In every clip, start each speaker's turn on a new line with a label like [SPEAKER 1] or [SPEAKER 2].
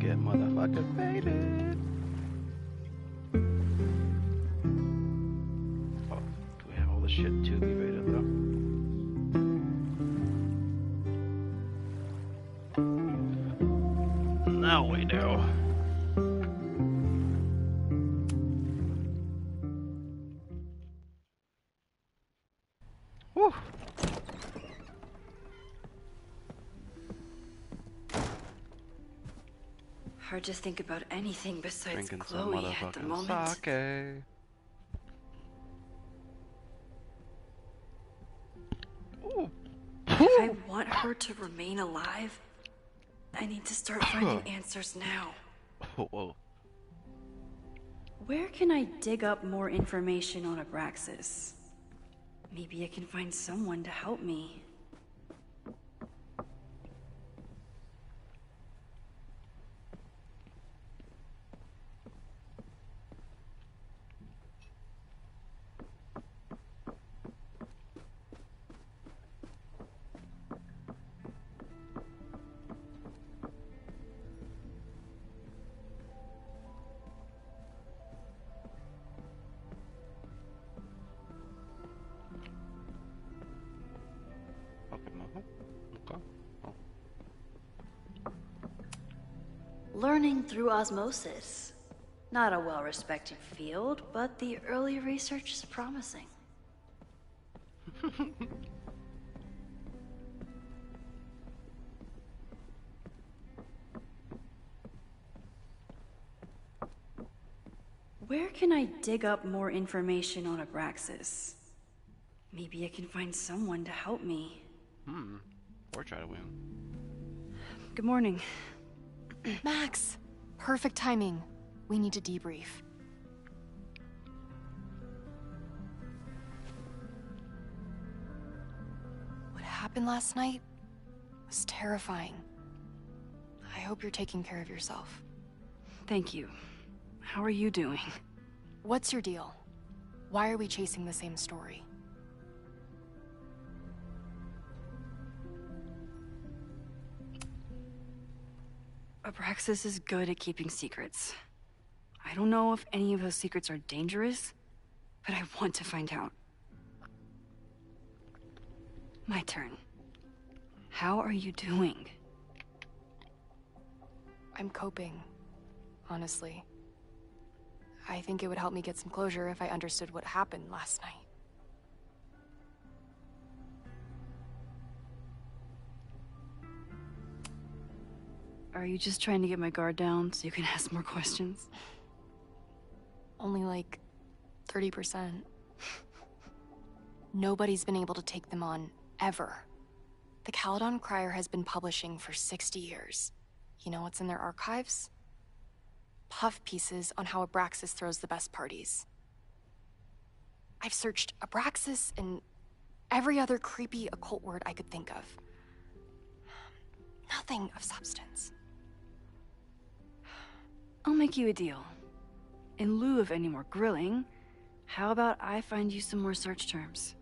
[SPEAKER 1] get motherfucking faded. Oh, do we have all the shit to be rated though? Now we do. Whew.
[SPEAKER 2] Hard to think about anything besides
[SPEAKER 1] Drinking some
[SPEAKER 2] Chloe at the
[SPEAKER 1] motherfucking
[SPEAKER 2] moment.
[SPEAKER 1] sake. Ooh.
[SPEAKER 2] If I want her to remain alive, I need to start finding answers now.
[SPEAKER 1] Whoa.
[SPEAKER 2] Where can I dig up more information on Abraxas? Maybe I can find someone to help me.
[SPEAKER 1] Okay. Oh.
[SPEAKER 2] Learning through osmosis. Not a well-respected field, but the early research is promising. Where can I dig up more information on Abraxas? Maybe I can find someone to help me.
[SPEAKER 1] Or try to win.
[SPEAKER 2] Good morning.
[SPEAKER 3] Max! Perfect timing. We need to debrief. What happened last night was terrifying. I hope you're taking care of yourself.
[SPEAKER 2] Thank you. How are you doing?
[SPEAKER 3] What's your deal? Why are we chasing the same story?
[SPEAKER 2] Abraxas is good at keeping secrets. I don't know if any of those secrets are dangerous, but I want to find out. My turn. How are you doing?
[SPEAKER 3] I'm coping, honestly. I think it would help me get some closure if I understood what happened last night.
[SPEAKER 2] Are you just trying to get my guard down so you can ask more questions?
[SPEAKER 3] Only like 30%. Nobody's been able to take them on, ever. The Caledon Crier has been publishing for 60 years. You know what's in their archives? Puff pieces on how Abraxas throws the best parties. I've searched Abraxas and every other creepy occult word I could think of. Nothing of substance.
[SPEAKER 2] I'll make you a deal. In lieu of any more grilling, how about I find you some more search terms?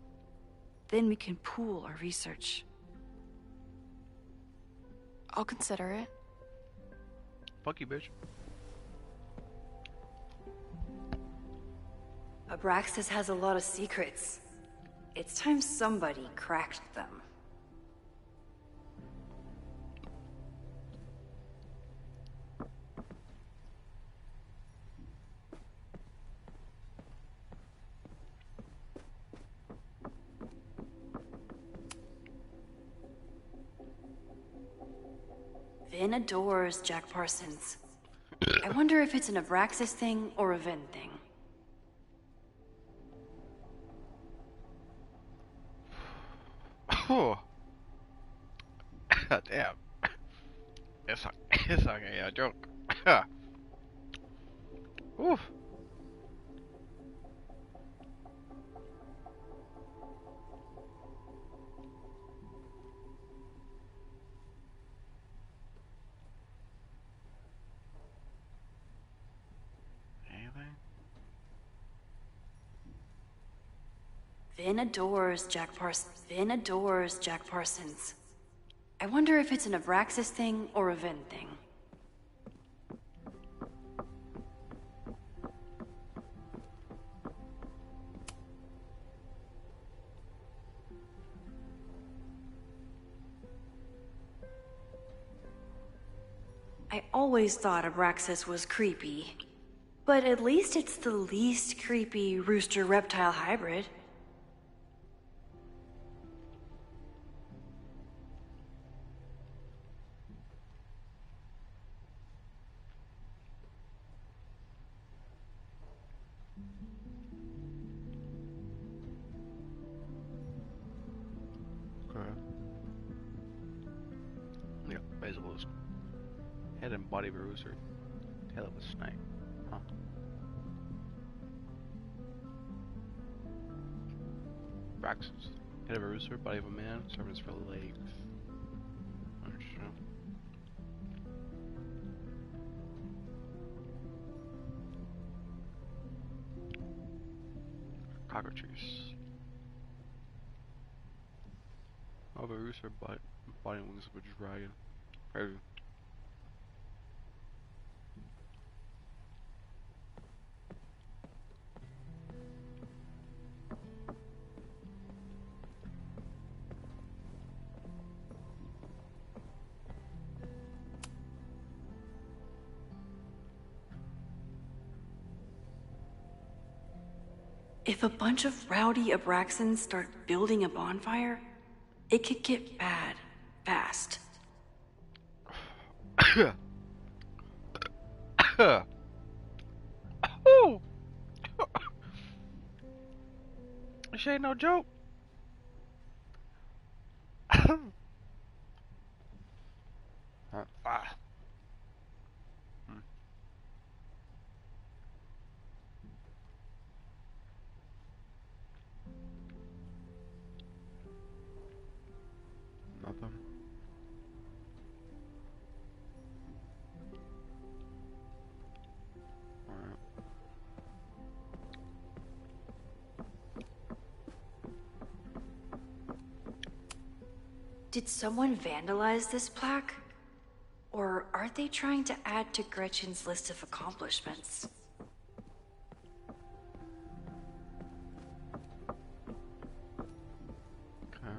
[SPEAKER 2] Then we can pool our research.
[SPEAKER 3] I'll consider it.
[SPEAKER 1] Fuck you, bitch.
[SPEAKER 2] Abraxas has a lot of secrets. It's time somebody cracked them. Vin adores Jack Parsons. I wonder if it's an Abraxas thing or a Vin thing.
[SPEAKER 1] Oh. Damn. It's like a joke. Oof. Anything?
[SPEAKER 2] Vin adores Jack Parsons. Vin adores Jack Parsons. I wonder if it's an Abraxas thing or a Vin thing. I always thought Abraxas was creepy. But at least it's the least creepy rooster-reptile hybrid.
[SPEAKER 1] Okay. Yeah, basically it's head and body of a rooster, tail of a snake. Huh. Braxis. Head of a rooster, body of a man, servants for legs. Interesting. Cockatrice. Of a rooster, body and wings of a dragon. Crazy.
[SPEAKER 2] If a bunch of rowdy Abraxans start building a bonfire, it could get bad, fast.
[SPEAKER 1] Oh! This ain't no joke. Ah. Nothing. Alright.
[SPEAKER 2] Did someone vandalize this plaque? Or are they trying to add to Gretchen's list of accomplishments?
[SPEAKER 1] Okay.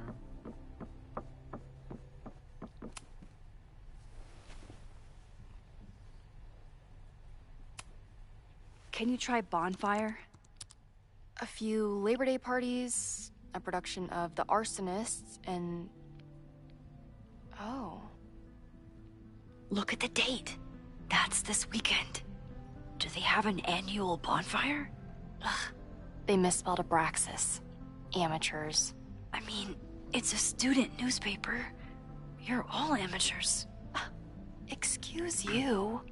[SPEAKER 2] Can you try bonfire?
[SPEAKER 3] A few Labor Day parties, a production of The Arsonists, and... Oh.
[SPEAKER 2] Look at the date. That's this weekend. Do they have an annual bonfire?
[SPEAKER 3] Ugh. They misspelled Abraxas. Amateurs.
[SPEAKER 2] I mean, it's a student newspaper. You're all amateurs.
[SPEAKER 3] Excuse you.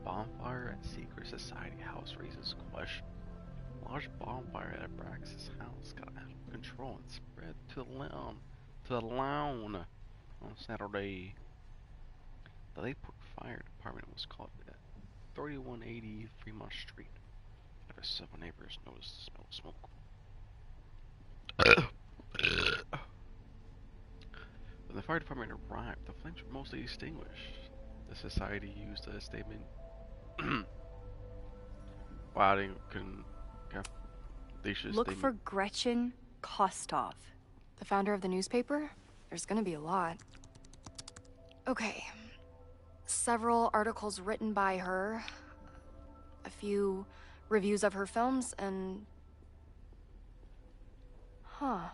[SPEAKER 1] Bonfire at Secret Society house raises question. Large bonfire at Abraxas' house got out of control and spread to the lawn on Saturday. The Lakeport Fire Department was called at 3180 Fremont Street after several neighbors noticed the smell of smoke. When the fire department arrived, the flames were mostly extinguished. The society used a statement. Wow, they couldn't. Okay. They should
[SPEAKER 2] Look for Gretchen Kostov.
[SPEAKER 3] The founder of the newspaper? There's gonna be a lot. Okay. Several articles written by her. A few reviews of her films, and... Huh.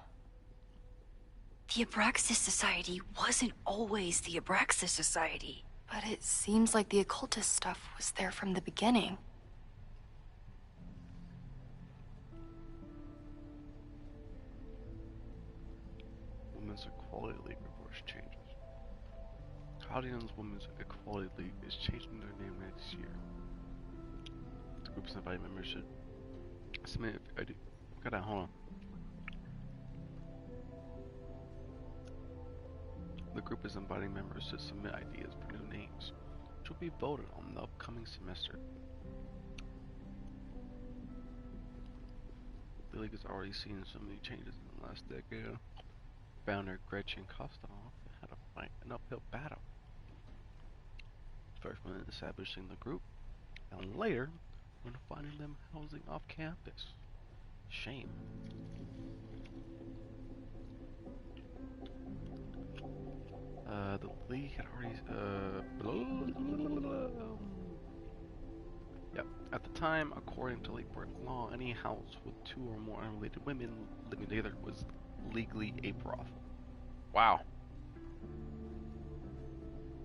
[SPEAKER 2] The Abraxas Society wasn't always the Abraxas Society.
[SPEAKER 3] But it seems like the occultist stuff was there from the beginning.
[SPEAKER 1] Women's Equality League reports changes. Chaldean's Women's Equality League is changing their name next year. The group's invited members should submit. Hold on. The group is inviting members to submit ideas for new names, which will be voted on in the upcoming semester. The league has already seen so many changes in the last decade. Founder Gretchen Kostov had to fight an uphill battle. First when establishing the group, and later when finding them housing off campus. Shame. The Leek had already, Yep. At the time, according to Lakeport law, any house with 2 or more unrelated women living together was legally a brothel. Wow.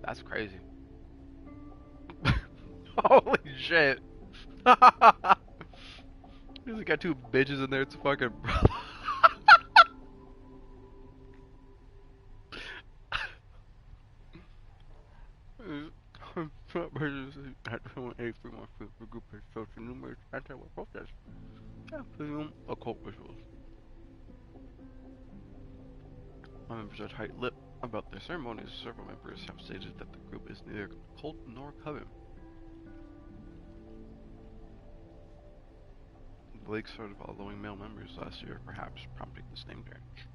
[SPEAKER 1] That's crazy. Holy shit. He's got 2 bitches in there, it's a fucking brothel. Group of social numerous anti-war protests. Occult rituals. My members are tight-lipped about their ceremonies. Several members have stated that the group is neither cult nor coven. Blake started following male members last year, perhaps prompting this name change.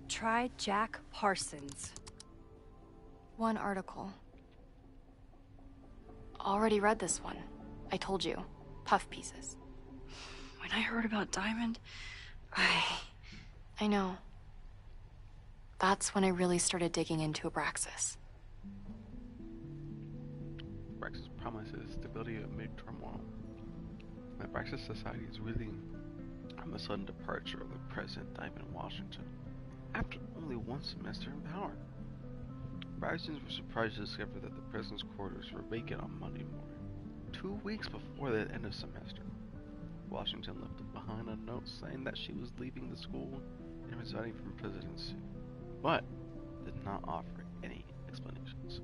[SPEAKER 2] Try Jack Parsons.
[SPEAKER 3] One article. Already read this one. I told you. Puff pieces.
[SPEAKER 2] When I heard about Diamond,
[SPEAKER 3] I know. That's when I really started digging into Abraxas.
[SPEAKER 1] Abraxas promises stability amid turmoil. The Abraxas Society is reeling from the sudden departure of the President Diamond Washington after only 1 semester in power. Abraxans were surprised to discover that the President's quarters were vacant on Monday morning, 2 weeks before the end of semester. Washington left behind a note saying that she was leaving the school and resigning from presidency, but did not offer any explanations.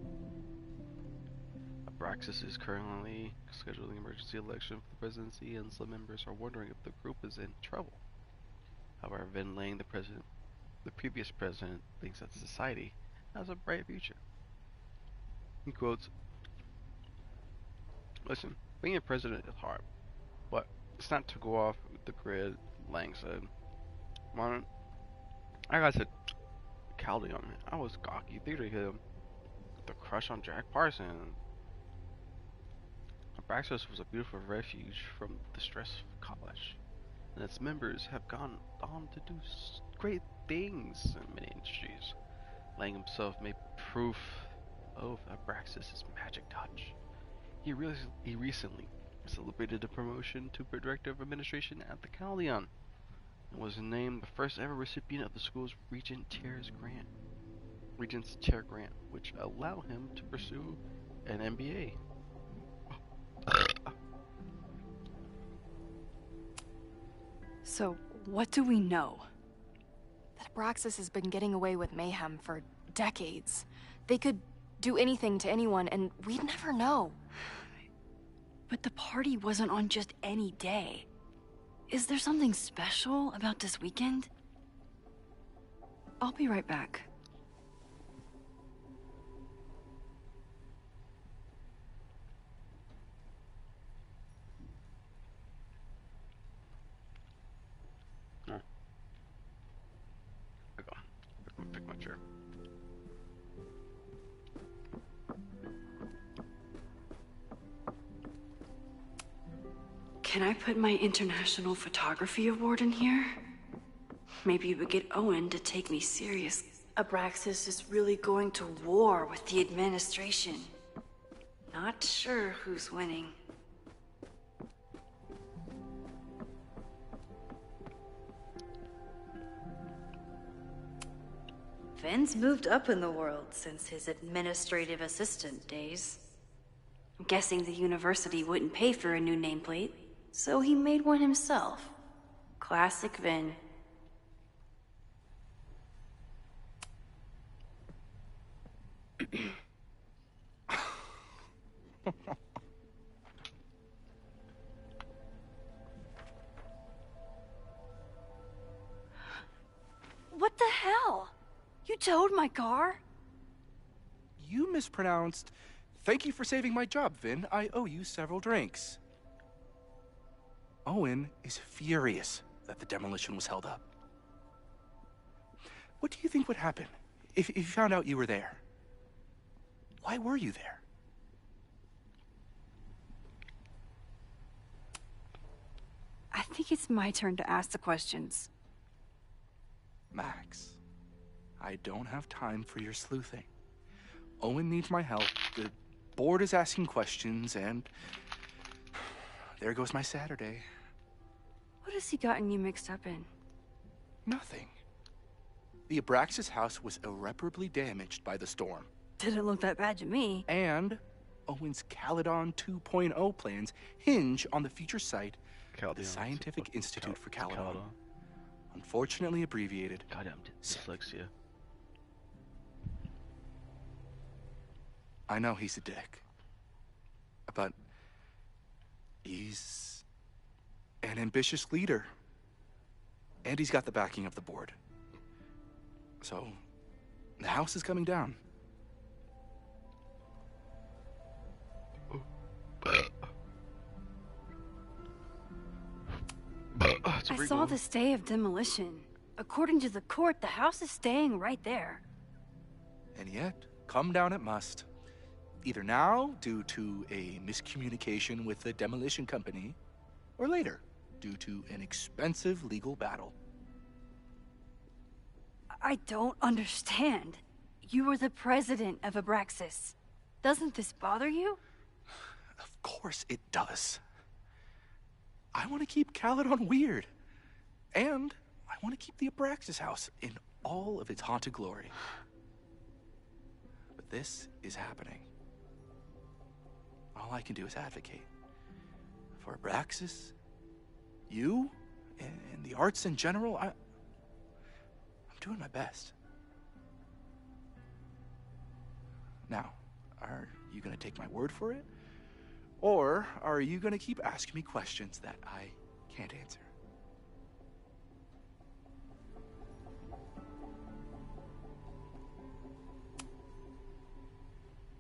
[SPEAKER 1] Abraxas is currently scheduling an emergency election for the presidency, and some members are wondering if the group is in trouble. However, Vin Lang, the previous president, thinks that society has a bright future. He quotes, "Listen, being a president is hard, but it's not to go off the grid," Lang said. "Man, I got to Caldeon. I was cocky theater kid with a crush on Jack Parsons. Abraxas was a beautiful refuge from the stress of college, and its members have gone on to do great things in many industries." Lang himself made proof of Abraxas' magic touch. He recently celebrated a promotion to Director of Administration at the Caldeon and was named the first ever recipient of the school's Regent's Chair Grant, which allowed him to pursue an MBA.
[SPEAKER 2] So, what do we know?
[SPEAKER 3] That Abraxas has been getting away with mayhem for decades. They could do anything to anyone, and we'd never know.
[SPEAKER 2] But the party wasn't on just any day. Is there something special about this weekend? I'll be right back.
[SPEAKER 1] Pick my chair.
[SPEAKER 2] Can I put my International Photography Award in here? Maybe you would get Owen to take me serious. Abraxas is really going to war with the administration. Not sure who's winning. Finn's moved up in the world since his administrative assistant days. I'm guessing the university wouldn't pay for a new nameplate, so he made one himself. Classic Vin. What the hell? You towed my car?
[SPEAKER 4] You mispronounced. Thank you for saving my job, Vin. I owe you several drinks. Owen is furious that the demolition was held up. What do you think would happen if you found out you were there? Why were you there?
[SPEAKER 2] I think it's my turn to ask the questions.
[SPEAKER 4] Max, I don't have time for your sleuthing. Owen needs my help, the board is asking questions, and there goes my Saturday.
[SPEAKER 2] What has he gotten you mixed up in?
[SPEAKER 4] Nothing. The Abraxas house was irreparably damaged by the storm.
[SPEAKER 2] Didn't look that bad to me.
[SPEAKER 4] And Owen's Caledon 2.0 plans hinge on the future site of the Scientific Institute for Caledon. Unfortunately abbreviated.
[SPEAKER 1] Goddamn dyslexia.
[SPEAKER 4] I know he's a dick. But he's an ambitious leader. And he's got the backing of the board. So, the house is coming down.
[SPEAKER 2] I saw the stay of demolition. According to the court, the house is staying right there.
[SPEAKER 4] And yet, come down it must. Either now, due to a miscommunication with the demolition company, or later, due to an expensive legal battle.
[SPEAKER 2] I don't understand. You were the president of Abraxas. Doesn't this bother you?
[SPEAKER 4] Of course it does. I want to keep Caledon weird. And I want to keep the Abraxas house in all of its haunted glory. But this is happening. All I can do is advocate. For Abraxas, you, and the arts in general, I'm doing my best. Now, are you going to take my word for it? Or are you going to keep asking me questions that I can't answer?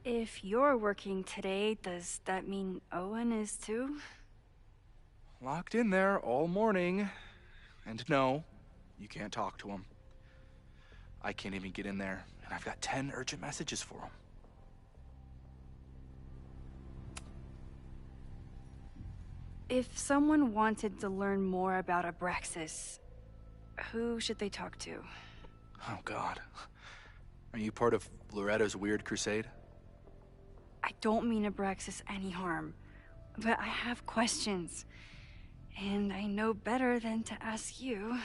[SPEAKER 2] If you're working today, does that mean Owen is too?
[SPEAKER 4] Locked in there all morning. And no, you can't talk to him. I can't even get in there, and I've got 10 urgent messages for him.
[SPEAKER 2] If someone wanted to learn more about Abraxas, who should they talk to?
[SPEAKER 4] Oh, God. Are you part of Loretta's weird crusade?
[SPEAKER 2] I don't mean Abraxas any harm, but I have questions, and I know better than to ask you.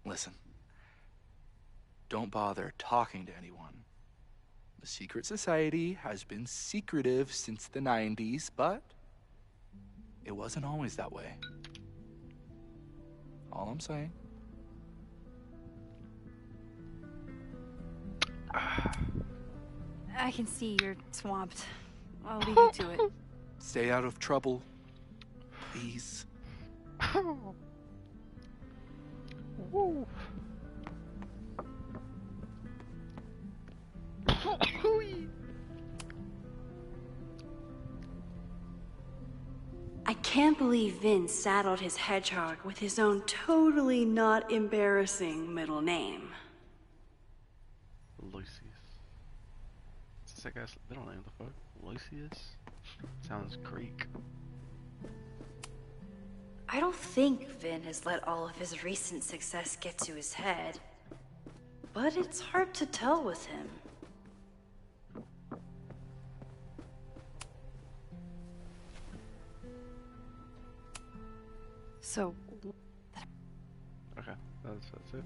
[SPEAKER 4] Listen. Don't bother talking to anyone. The secret society has been secretive since the 90s, but it wasn't always that way. All I'm saying.
[SPEAKER 2] I can see you're swamped. I'll leave you to it.
[SPEAKER 4] Stay out of trouble, please.
[SPEAKER 1] Woo.
[SPEAKER 2] I can't believe Vince saddled his hedgehog with his own totally not embarrassing middle name.
[SPEAKER 1] Lucius. It's that guy's middle name, the fuck? Lucius? Sounds Greek.
[SPEAKER 2] I don't think Vin has let all of his recent success get to his head. But it's hard to tell with him. So...
[SPEAKER 1] Okay, that's it.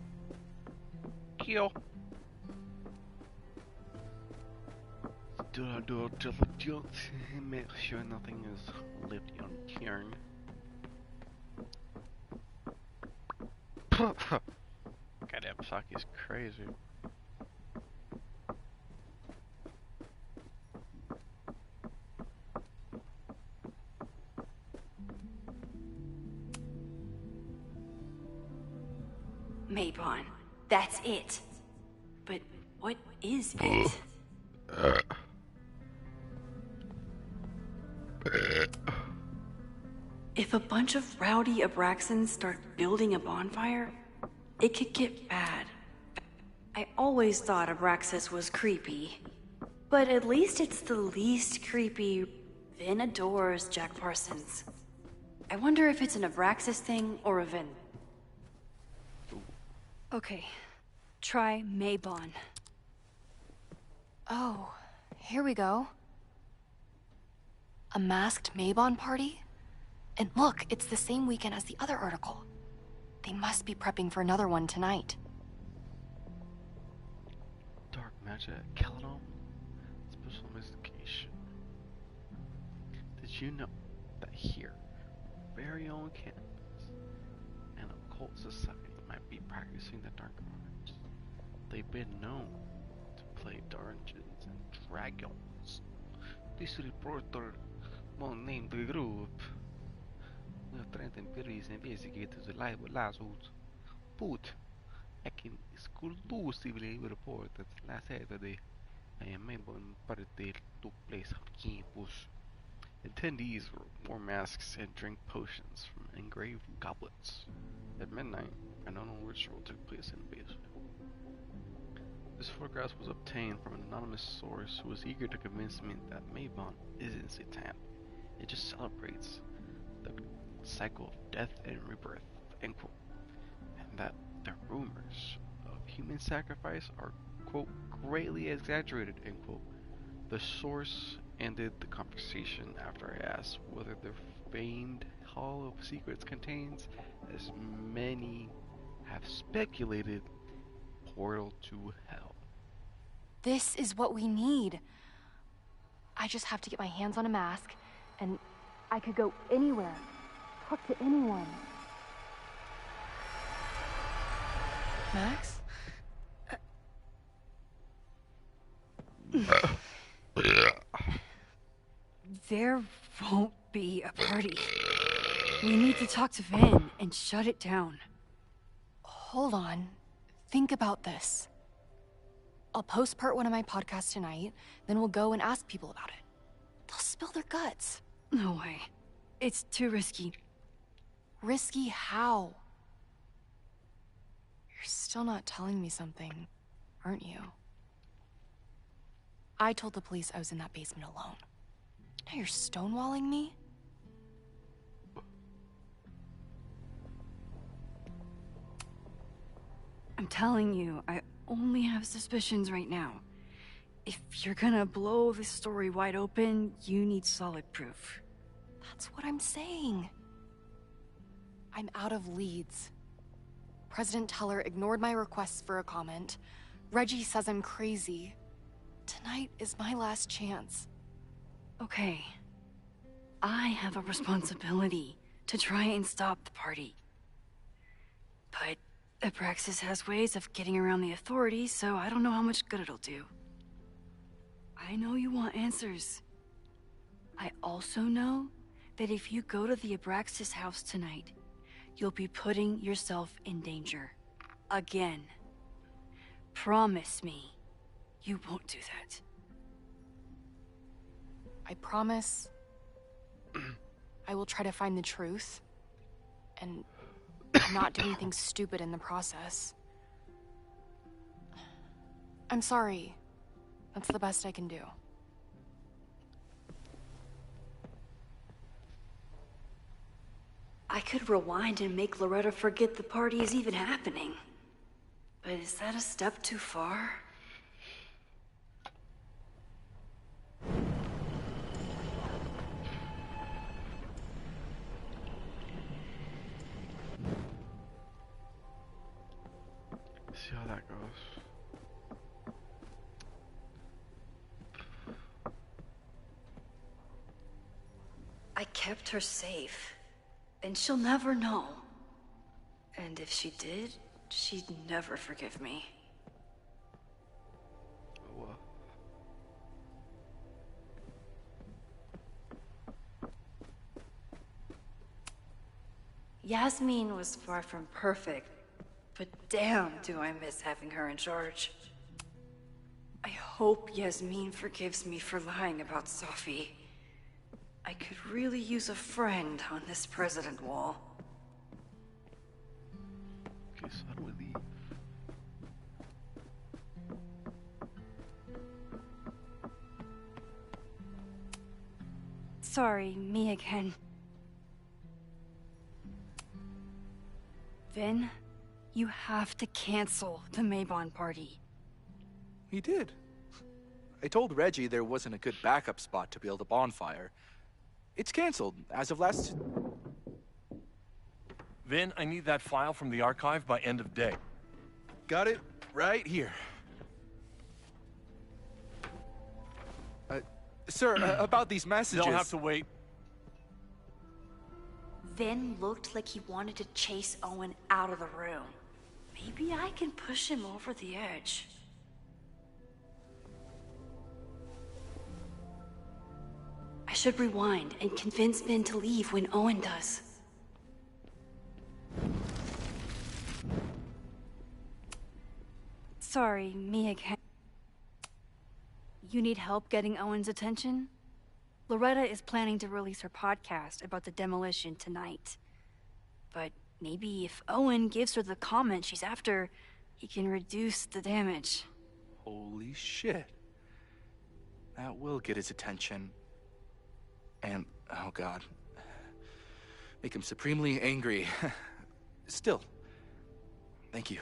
[SPEAKER 1] Kill! Do diligence. Make sure nothing is left unturned. Goddamn Saki's crazy.
[SPEAKER 2] Mabon, that's it. But what is it? If a bunch of rowdy Abraxans start building a bonfire, it could get bad. I always thought Abraxas was creepy. But at least it's the least creepy. Vin adores Jack Parsons. I wonder if it's an Abraxas thing or a Vin. Okay, try Maybon.
[SPEAKER 3] Oh, here we go. A masked Maybon party? And look, it's the same weekend as the other article. They must be prepping for another one tonight.
[SPEAKER 1] Dark magic at Caledon? Special investigation. Did you know that here, very own campus, an occult society might be practicing the dark arts? They've been known to play Dungeons and Dragons. This reporter won't name the group. We are trying to investigate the live lawsuits, but I can exclusively report that last Saturday, a Maybon party took place on campus. Attendees wore masks and drank potions from engraved goblets. At midnight, an unknown ritual took place in the basement. This photograph was obtained from an anonymous source who was eager to convince me that Maybon isn't satanic. It just celebrates the cycle of death and rebirth, end quote, and that the rumors of human sacrifice are, quote, greatly exaggerated, end quote. The source ended the conversation after I asked whether the famed Hall of Secrets contains, as many have speculated, portal to hell.
[SPEAKER 3] This is what we need. I just have to get my hands on a mask, and I could go anywhere, talk to anyone. Max?
[SPEAKER 2] There won't be a party. We need to talk to Vin and shut it down.
[SPEAKER 3] Hold on. Think about this. I'll post part 1 of my podcast tonight, then we'll go and ask people about it. They'll spill their guts.
[SPEAKER 2] No way. It's too risky.
[SPEAKER 3] Risky how? You're still not telling me something, aren't you? I told the police I was in that basement alone. Now you're stonewalling me?
[SPEAKER 2] I'm telling you, I only have suspicions right now. If you're gonna blow this story wide open, you need solid proof.
[SPEAKER 3] That's what I'm saying. I'm out of leads. President Teller ignored my requests for a comment. Reggie says I'm crazy. Tonight is my last chance.
[SPEAKER 2] Okay. I have a responsibility to try and stop the party. But Abraxas has ways of getting around the authorities, so I don't know how much good it'll do. I know you want answers. I also know that if you go to the Abraxas house tonight, you'll be putting yourself in danger. Again. Promise me you won't do that.
[SPEAKER 3] I promise I will try to find the truth and not do anything stupid in the process. I'm sorry. That's the best I can do.
[SPEAKER 2] I could rewind and make Loretta forget the party is even happening. But is that a step too far?
[SPEAKER 1] See how that goes.
[SPEAKER 2] I kept her safe, and she'll never know. And if she did, she'd never forgive me.
[SPEAKER 1] Woah.
[SPEAKER 2] Yasmin was far from perfect, but damn do I miss having her in charge. I hope Yasmin forgives me for lying about Sophie. I could really use a friend on this president wall.
[SPEAKER 1] Okay, so how do we leave?
[SPEAKER 2] Sorry, me again. Vin, You have to cancel the Maybon party.
[SPEAKER 4] He did. I told Reggie there wasn't a good backup spot to build a bonfire. It's canceled as of last...
[SPEAKER 5] Vin, I need that file from the archive by end of day.
[SPEAKER 4] Got it right here. Sir, about these messages...
[SPEAKER 5] They'll have to wait.
[SPEAKER 2] Vin looked like he wanted to chase Owen out of the room. Maybe I can push him over the edge. I should rewind and convince Vin to leave when Owen does. Sorry, me again. You need help getting Owen's attention? Loretta is planning to release her podcast about the demolition tonight. But maybe if Owen gives her the comment she's after, he can reduce the damage.
[SPEAKER 4] Holy shit. That will get his attention. And, oh god. Make him supremely angry. Still, thank you.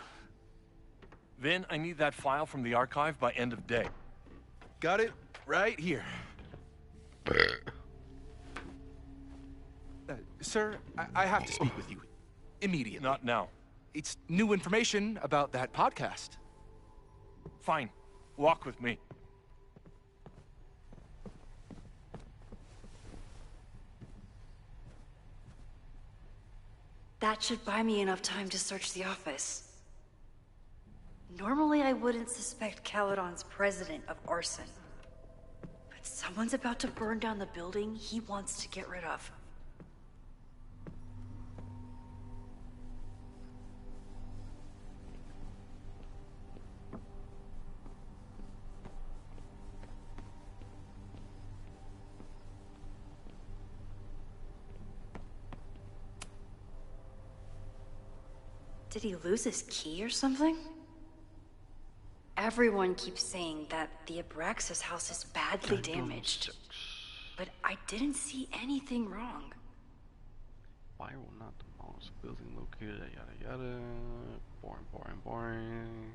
[SPEAKER 5] Vin, I need that file from the archive by end of day.
[SPEAKER 4] Got it right here. Sir, I have to speak with you immediately.
[SPEAKER 5] Not now.
[SPEAKER 4] It's new information about that podcast.
[SPEAKER 5] Fine. Walk with me.
[SPEAKER 2] That should buy me enough time to search the office. Normally I wouldn't suspect Caledon's president of arson. But someone's about to burn down the building he wants to get rid of. Did he lose his key or something? Everyone keeps saying that the Abraxas house is badly damaged. But I didn't see anything wrong.
[SPEAKER 1] Fire will not demolish the building located at yada yada. Boring.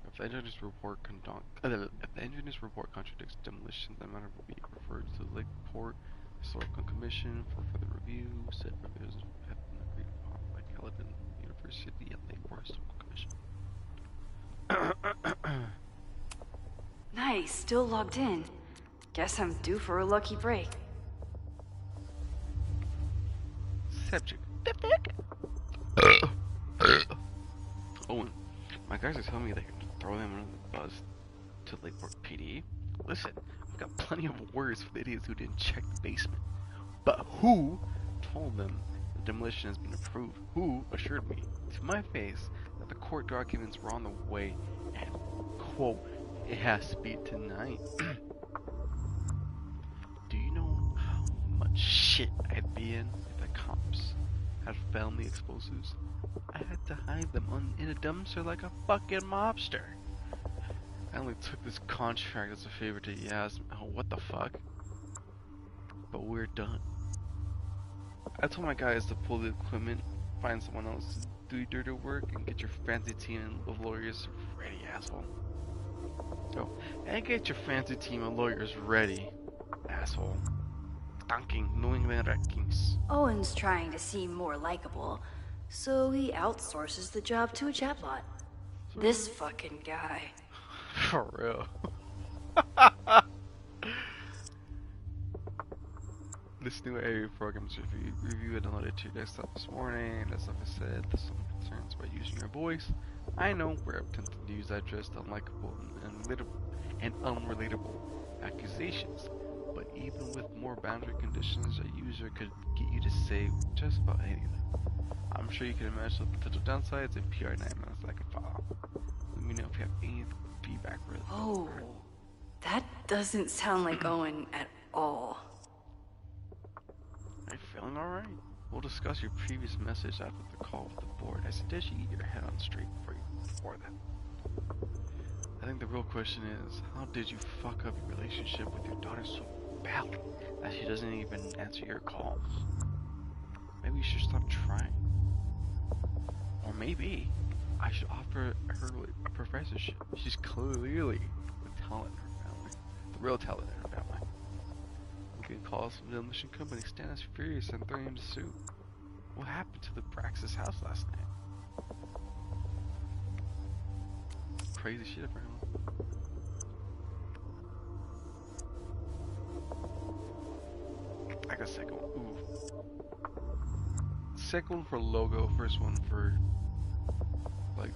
[SPEAKER 1] If the engineer's report contradicts demolition, the matter will be referred to the Lake Port Historical Commission for further review. Said revisions have been agreed upon by Caledon University and Lake Port Historical Commission.
[SPEAKER 2] Nice, still logged in. Guess I'm due for a lucky break.
[SPEAKER 1] Subject. Owen, my guys are telling me they can throw them under the bus to Lakeport PD. Listen, I've got plenty of words for the idiots who didn't check the basement. But who told them the demolition has been approved? Who assured me to my face that the court documents were on the way and, quote, it has to be tonight? Do you know how much shit I'd be in if the cops had found the explosives? I had to hide them in a dumpster like a fucking mobster. I only took this contract as a favor to Yas. Oh, what the fuck? But we're done. I told my guys to pull the equipment, find someone else to do your dirty work, and get your fancy team of lawyers ready, asshole. Oh, and get your fancy team of lawyers ready, asshole. Thanking New England Redskins.
[SPEAKER 2] Owen's trying to seem more likable, so he outsources the job to a chatbot. This fucking guy.
[SPEAKER 1] For real. This new area program's reviewed and loaded to your desktop this morning. As I said, there's some concerns about using your voice. I know we're attempting to use address unlikable and unrelatable accusations, but even with more boundary conditions, a user could get you to say just about anything. I'm sure you can imagine the potential downsides if PR 9 minutes I can follow. Let me know if you have any feedback for it.
[SPEAKER 2] Oh, that doesn't sound like Owen at all.
[SPEAKER 1] Are you feeling alright? We'll discuss your previous message after the call with the board. I suggest you get your head on straight before that. I think the real question is, how did you fuck up your relationship with your daughter so badly that she doesn't even answer your calls? Maybe you should stop trying. Or maybe I should offer her a professorship. She's clearly the talent in her family. The real talent in her family. We can call some demolition company stand us furious and threaten to sue. What happened to the Praxis house last night? Crazy shit apparently. I got a second one. Ooh. Second one for logo, first one for like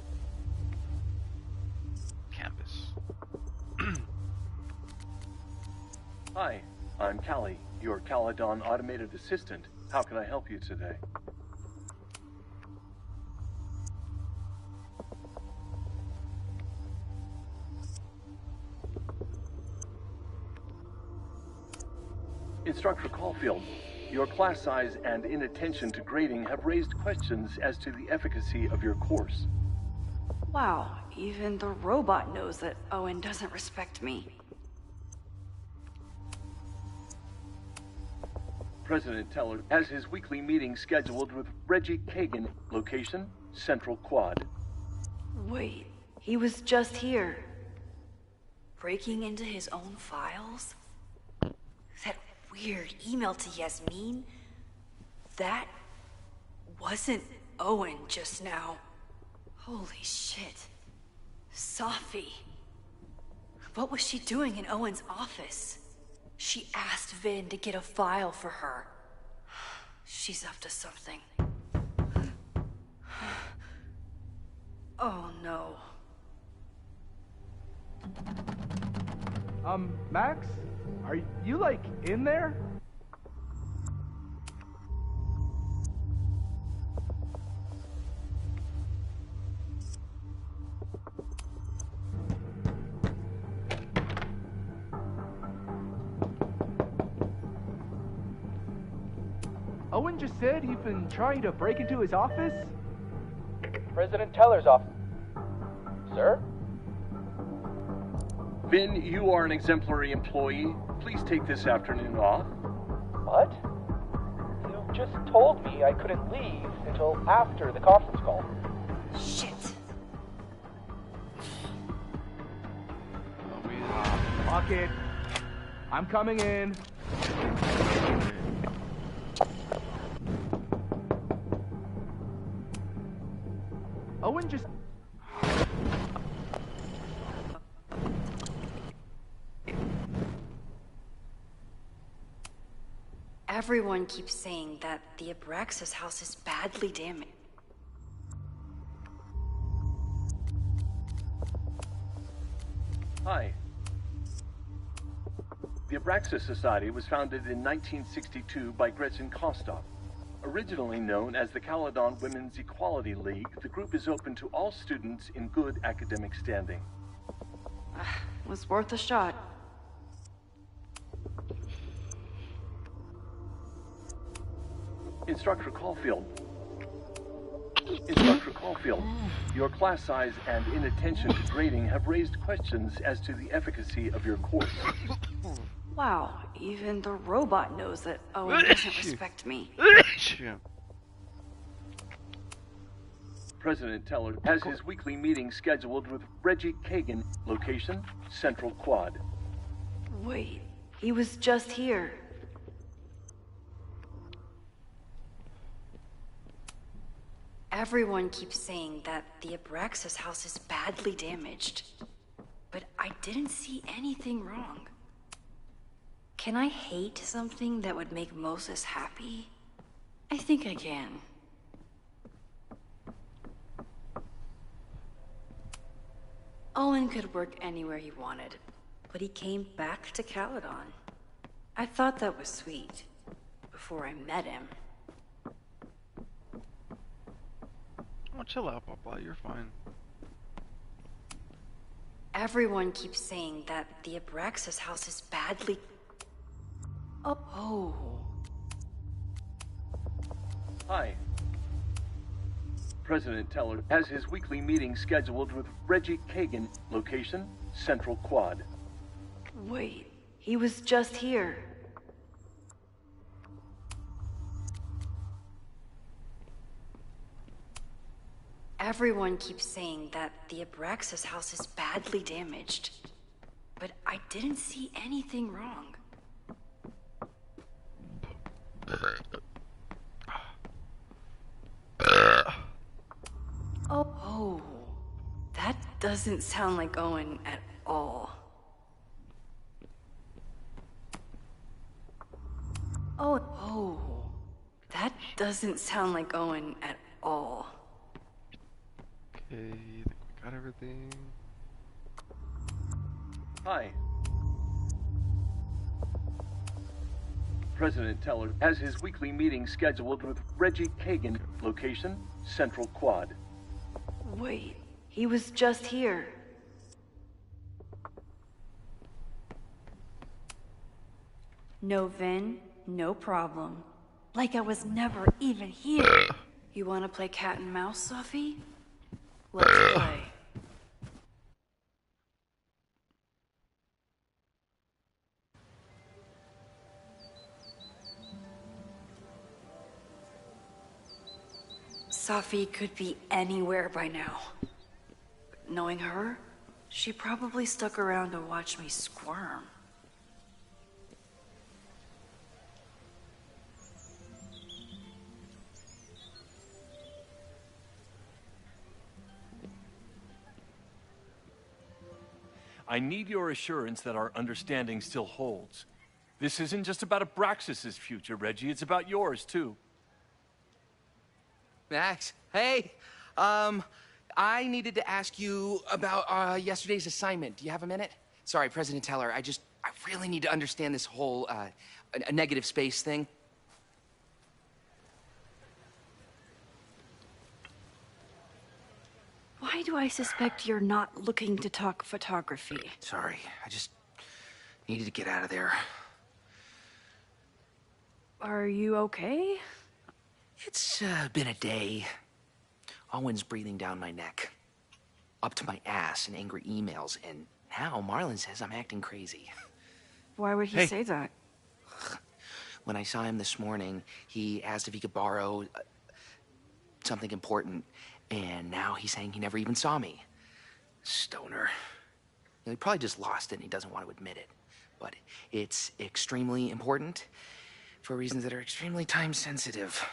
[SPEAKER 1] campus.
[SPEAKER 5] Hi, I'm Callie, your Caledon automated assistant. How can I help you today? Instructor Caulfield, your class size and inattention to grading have raised questions as to the efficacy of your course.
[SPEAKER 2] Wow, even the robot knows that Owen doesn't respect me.
[SPEAKER 5] President Teller has his weekly meeting scheduled with Reggie Kagan, location, Central Quad.
[SPEAKER 2] Wait, he was just here. Breaking into his own files? That weird email to Yasmin? That wasn't Owen just now. Holy shit. Safi. What was she doing in Owen's office? She asked Vin to get a file for her. She's up to something. Oh no.
[SPEAKER 4] Max? Are you, like, in there? Owen just said you've been trying to break into his office?
[SPEAKER 6] President Teller's office. Sir?
[SPEAKER 5] Vin, you are an exemplary employee. Please take this afternoon off.
[SPEAKER 6] What? You just told me I couldn't leave until after the conference call.
[SPEAKER 2] Shit.
[SPEAKER 4] Fuck it. I'm coming in. Owen just...
[SPEAKER 2] Everyone keeps saying that the Abraxas house is badly damaged.
[SPEAKER 5] Hi. The Abraxas Society was founded in 1962 by Gretchen Kostoff. Originally known as the Caledon Women's Equality League, the group is open to all students in good academic standing.
[SPEAKER 2] Was worth a shot.
[SPEAKER 5] Instructor Caulfield. Instructor Caulfield, your class size and inattention to grading have raised questions as to the efficacy of your course.
[SPEAKER 2] Wow, even the robot knows that Owen doesn't respect me.
[SPEAKER 5] President Teller has his weekly meeting scheduled with Reggie Kagan, location, Central Quad.
[SPEAKER 2] Wait, he was just here. Everyone keeps saying that the Abraxas house is badly damaged, but I didn't see anything wrong. Can I hate something that would make Moses happy? I think I can. Owen could work anywhere he wanted, but he came back to Caledon. I thought that was sweet, before I met him.
[SPEAKER 1] Oh, chill out, Papa. You're fine.
[SPEAKER 2] Everyone keeps saying that the Abraxas house is badly... Oh.
[SPEAKER 5] Hi. President Teller has his weekly meeting scheduled with Reggie Kagan, location, Central Quad.
[SPEAKER 2] Wait, he was just here. Everyone keeps saying that the Abraxas house is badly damaged. But I didn't see anything wrong. Oh, that doesn't sound like Owen at all. Oh, that doesn't sound like Owen at all.
[SPEAKER 1] Okay, I think we got everything.
[SPEAKER 5] Hi. President Teller has his weekly meeting scheduled with Reggie Kagan. Location, Central Quad.
[SPEAKER 2] Wait, he was just here. No Vin, no problem. Like I was never even here. You wanna play cat and mouse, Sophie? Let's play. Sophie could be anywhere by now. Knowing her, she probably stuck around to watch me squirm.
[SPEAKER 7] I need your assurance that our understanding still holds. This isn't just about Abraxas' future, Reggie. It's about yours, too.
[SPEAKER 8] Max, hey. I needed to ask you about yesterday's assignment. Do you have a minute? Sorry, President Teller, I really need to understand this whole, a negative space thing.
[SPEAKER 2] Why do I suspect you're not looking to talk photography?
[SPEAKER 8] Sorry, I just needed to get out of there.
[SPEAKER 2] Are you okay?
[SPEAKER 8] It's been a day. Owen's breathing down my neck, up to my ass in angry emails, and now Marlon says I'm acting crazy.
[SPEAKER 2] Why would he say that?
[SPEAKER 8] When I saw him this morning, he asked if he could borrow something important, and now he's saying he never even saw me. Stoner. He probably just lost it and he doesn't want to admit it. But it's extremely important for reasons that are extremely time sensitive.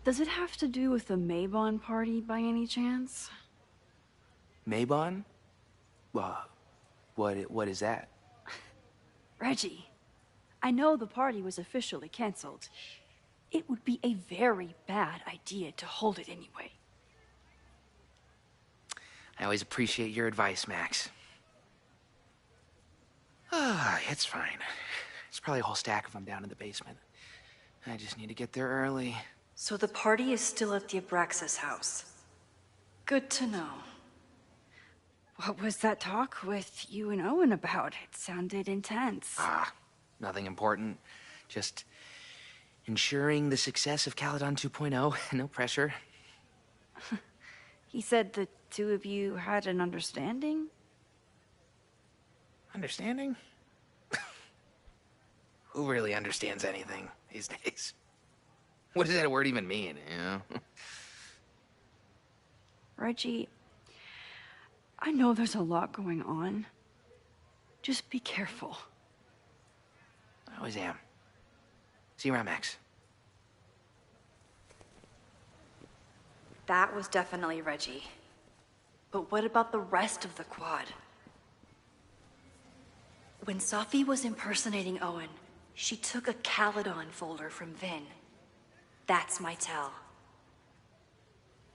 [SPEAKER 2] Does it have to do with the Maybon party by any chance?
[SPEAKER 8] Maybon? What is that?
[SPEAKER 2] Reggie, I know the party was officially canceled. It would be a very bad idea to hold it anyway.
[SPEAKER 8] I always appreciate your advice, Max. It's fine. There's probably a whole stack of them down in the basement. I just need to get there early.
[SPEAKER 2] So the party is still at the Abraxas house. Good to know. What was that talk with you and Owen about? It sounded intense.
[SPEAKER 8] Nothing important. Just ensuring the success of Caledon 2.0. No pressure.
[SPEAKER 2] He said the two of you had an understanding?
[SPEAKER 8] Understanding? Who really understands anything these days? What does that word even mean, you know?
[SPEAKER 2] Reggie, I know there's a lot going on. Just be careful.
[SPEAKER 8] I always am. See you around, Max.
[SPEAKER 2] That was definitely Reggie. But what about the rest of the quad? When Sophie was impersonating Owen, she took a Caledon folder from Vin. That's my tell.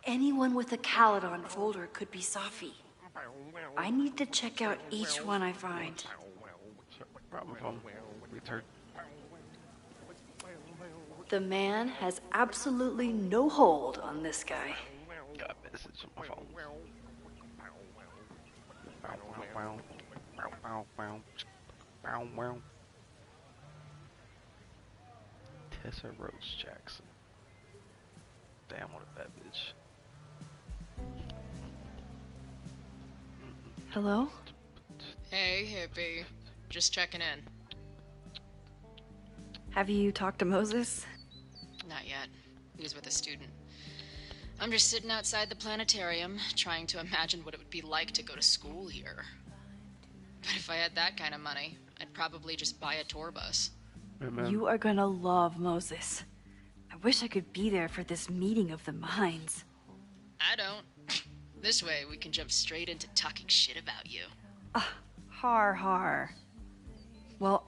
[SPEAKER 2] Anyone with a Caledon folder could be Sophie. I need to check out each one I find.
[SPEAKER 1] Problem phone. Retard.
[SPEAKER 2] The man has absolutely no hold on this guy.
[SPEAKER 1] Got a message on my phone. Bow, bow, bow, bow, bow, bow, bow. Tessa Rose Jackson. Damn, what a bad bitch.
[SPEAKER 2] Hello?
[SPEAKER 9] Hey, hippie. Just checking in.
[SPEAKER 2] Have you talked to Moses?
[SPEAKER 9] Not yet. He was with a student. I'm just sitting outside the planetarium, trying to imagine what it would be like to go to school here. But if I had that kind of money, I'd probably just buy a tour bus.
[SPEAKER 1] Amen.
[SPEAKER 2] You are gonna love Moses. I wish I could be there for this meeting of the minds.
[SPEAKER 9] I don't. This way, we can jump straight into talking shit about you.
[SPEAKER 2] Har. Well,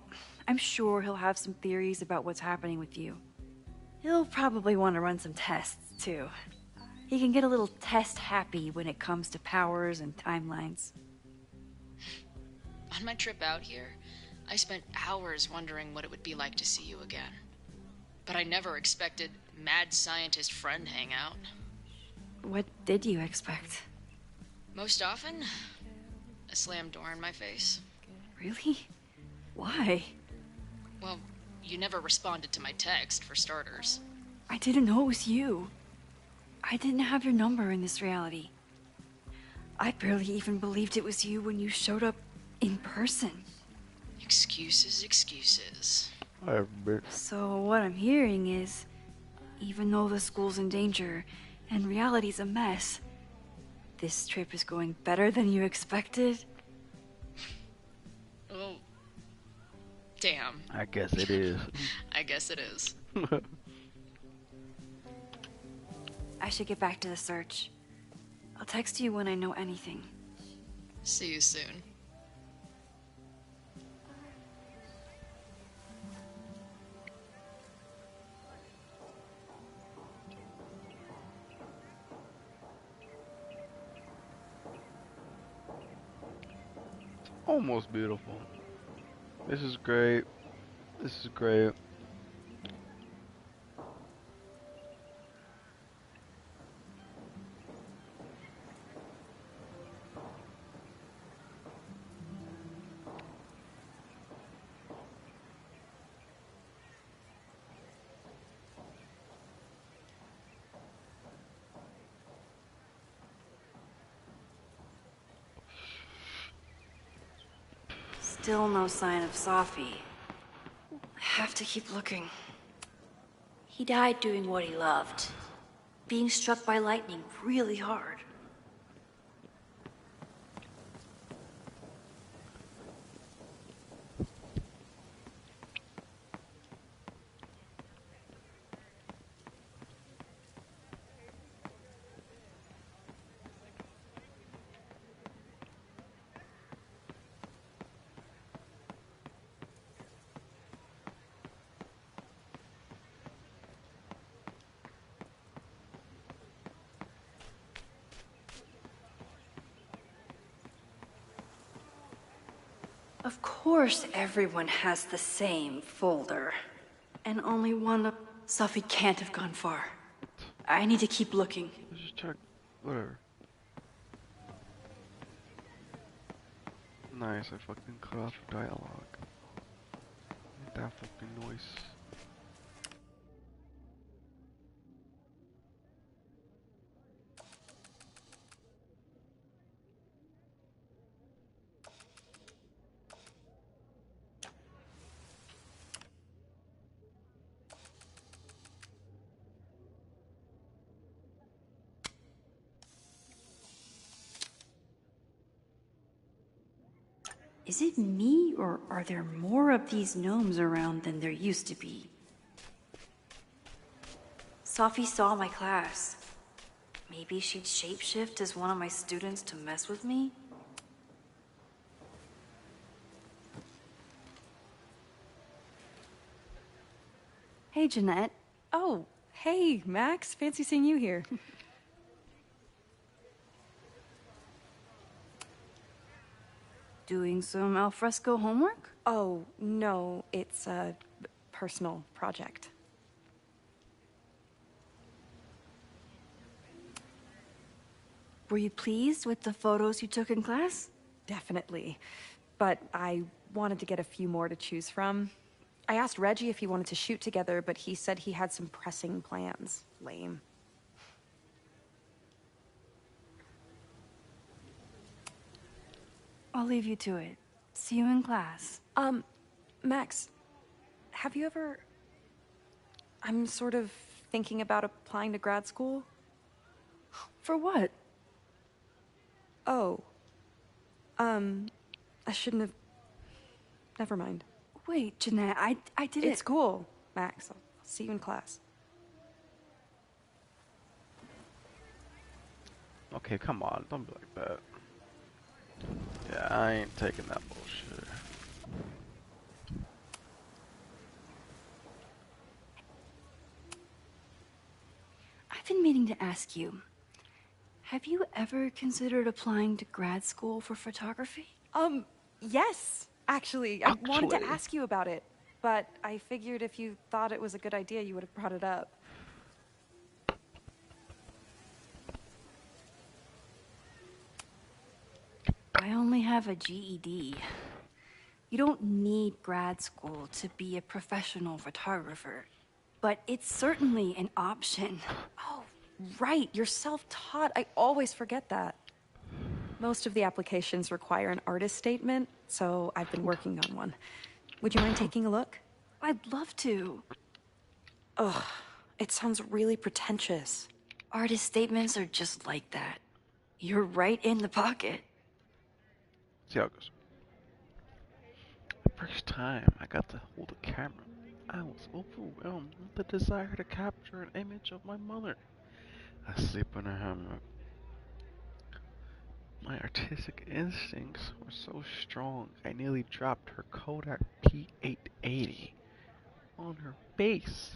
[SPEAKER 2] I'm sure he'll have some theories about what's happening with you. He'll probably want to run some tests, too. He can get a little test-happy when it comes to powers and timelines.
[SPEAKER 9] On my trip out here, I spent hours wondering what it would be like to see you again. But I never expected mad scientist friend hangout.
[SPEAKER 2] What did you expect?
[SPEAKER 9] Most often, a slammed door in my face.
[SPEAKER 2] Really? Why?
[SPEAKER 9] Well, you never responded to my text, for starters.
[SPEAKER 2] I didn't know it was you. I didn't have your number in this reality. I barely even believed it was you when you showed up in person.
[SPEAKER 9] Excuses.
[SPEAKER 2] So what I'm hearing is, even though the school's in danger and reality's a mess, this trip is going better than you expected?
[SPEAKER 9] Oh. Damn.
[SPEAKER 1] I guess it is.
[SPEAKER 9] I guess it is.
[SPEAKER 2] I should get back to the search. I'll text you when I know anything.
[SPEAKER 9] See you soon.
[SPEAKER 1] Almost beautiful. This is great. This is great.
[SPEAKER 2] Still no sign of Safi. I have to keep looking. He died doing what he loved. Being struck by lightning really hard. Of course everyone has the same folder. And only one of... Safi can't have gone far. I need to keep looking.
[SPEAKER 1] Let's just check. Whatever. Nice, I fucking cut off dialogue. That fucking noise.
[SPEAKER 2] Is it me, or are there more of these gnomes around than there used to be? Safi saw my class. Maybe she'd shapeshift as one of my students to mess with me? Hey, Jeanette.
[SPEAKER 10] Oh, hey, Max. Fancy seeing you here.
[SPEAKER 2] Doing some alfresco homework?
[SPEAKER 10] Oh, no, it's a personal project.
[SPEAKER 2] Were you pleased with the photos you took in class?
[SPEAKER 10] Definitely. But I wanted to get a few more to choose from. I asked Reggie if he wanted to shoot together, but he said he had some pressing plans. Lame.
[SPEAKER 2] I'll leave you to it. See you in class.
[SPEAKER 10] Max, have you ever... I'm sort of thinking about applying to grad school?
[SPEAKER 2] For what?
[SPEAKER 10] Oh. I shouldn't have... Never mind.
[SPEAKER 2] Wait, Jeanette, I didn't...
[SPEAKER 10] It's cool, Max. I'll see you in class.
[SPEAKER 1] Okay, come on, don't be like that. Yeah, I ain't taking that bullshit.
[SPEAKER 2] I've been meaning to ask you, have you ever considered applying to grad school for photography?
[SPEAKER 10] Yes, actually. I wanted to ask you about it, but I figured if you thought it was a good idea, you would have brought it up.
[SPEAKER 2] I only have a GED. You don't need grad school to be a professional photographer, but it's certainly an option.
[SPEAKER 10] Oh, right, you're self-taught. I always forget that. Most of the applications require an artist statement, so I've been working on one. Would you mind taking a look?
[SPEAKER 2] I'd love to.
[SPEAKER 10] Ugh, it sounds really pretentious.
[SPEAKER 2] Artist statements are just like that. You're right in the pocket.
[SPEAKER 1] See how it goes. The first time I got to hold a camera, I was overwhelmed with the desire to capture an image of my mother asleep in a hammock. My artistic instincts were so strong, I nearly dropped her Kodak P880 on her face.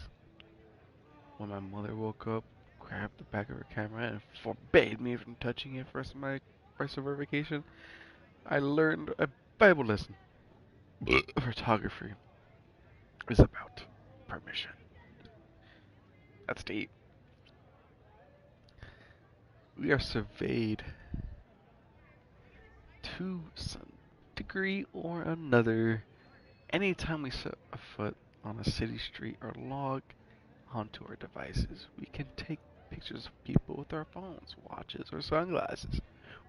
[SPEAKER 1] When my mother woke up, grabbed the back of her camera, and forbade me from touching it for my rest of our vacation, I learned a Bible lesson. Photography is about permission. That's deep. We are surveyed to some degree or another anytime we set a foot on a city street or log onto our devices. We can take pictures of people with our phones, watches, or sunglasses,